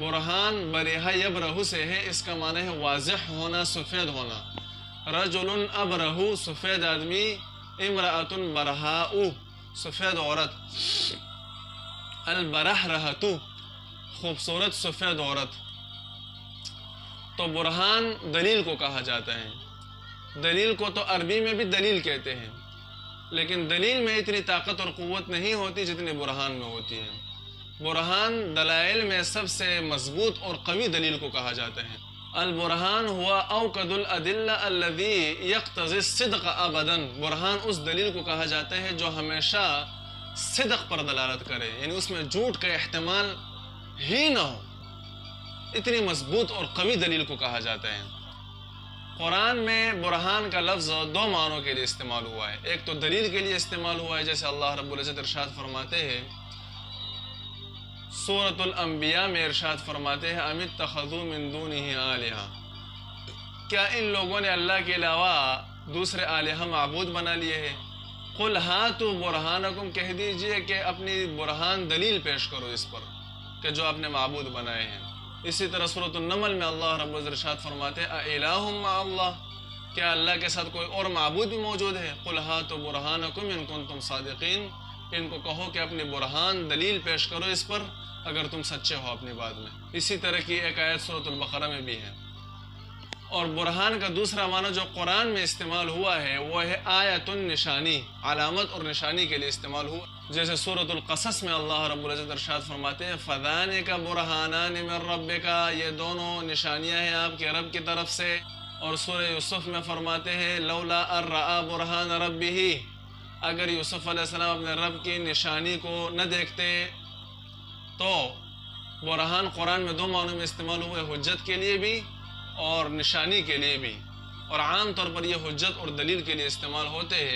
برہان بریہ یبرہ سے ہے، اس کا معنی ہے واضح ہونا، سفید ہونا۔ رجل ابرہ سفید آدمی، امرأۃ برہاء سفید عورت، البرہرہۃ خوبصورت سفید عورت۔ تو برہان دلیل کو کہا جاتا ہے۔ دلیل کو تو عربی میں بھی دلیل کہتے ہیں، لیکن دلیل میں اتنی طاقت اور قوت نہیں ہوتی جتنی برہان میں ہوتی ہے۔ برہان دلائل میں سب سے مضبوط اور قوی دلیل کو کہا جاتا ہے۔ البرہان ہوا اوقد الادلہ الذی یقتضی الصدق ابدا۔ برہان اس دلیل کو کہا جاتا ہے جو ہمیشہ صدق پر دلالت کرے، یعنی اس میں جھوٹ کا احتمال ہی نہ ہو، اتنی مضبوط اور قوی دلیل کو کہا جاتا ہے۔ قرآن میں برہان کا لفظ دو معنوں کے لیے استعمال ہوا ہے۔ ایک تو دلیل کے لیے استعمال ہوا ہے، جیسے اللہ رب العزت ارشاد فرماتے ہیں سورۃ الانبیاء میں، ارشاد فرماتے ہیں ام اتخذوا من دونہ آلہہ، کیا ان لوگوں نے اللہ کے علاوہ دوسرے آلہہ معبود بنا لیے ہیں؟ قل ہاتوا برہانکم، کہہ دیجئے کہ اپنی برہان دلیل پیش کرو اس پر کہ جو آپ نے معبود بنائے ہیں۔ اسی طرح سورۃ النمل میں اللہ رب العزت ارشاد فرماتے ہیں اِلٰہٌ مع اللہ، کیا اللہ کے ساتھ کوئی اور معبود بھی موجود ہے؟ قل ہاتوا برہانکم ان کنتم صادقین، ان کو کہو کہ اپنی برہان دلیل پیش کرو اس پر اگر تم سچے ہو اپنی بات میں۔ اسی طرح کی ایک آیت سورۃ البقرہ میں بھی ہے۔ اور برہان کا دوسرا معنی جو قرآن میں استعمال ہوا ہے وہ ہے آیت نشانی، علامت اور نشانی کے لیے استعمال ہوا، جیسے سورۃ القصص میں اللہ رب العزت ارشاد فرماتے ہیں فَذَانِكَ بُرْهَانَانِ مِن رَبِّكَ، یہ دونوں نشانیاں ہیں آپ کے رب کی طرف سے۔ اور سورہ یوسف میں فرماتے ہیں لولا ان رأى برہان ربہ، اگر یوسف علیہ السلام اپنے رب کی نشانی کو نہ دیکھتے۔ تو برہان قرآن میں دو معنوں میں استعمال ہوئے، حجت کے لیے بھی اور نشانی کے لیے بھی، اور عام طور پر یہ حجت اور دلیل کے لیے استعمال ہوتے ہیں۔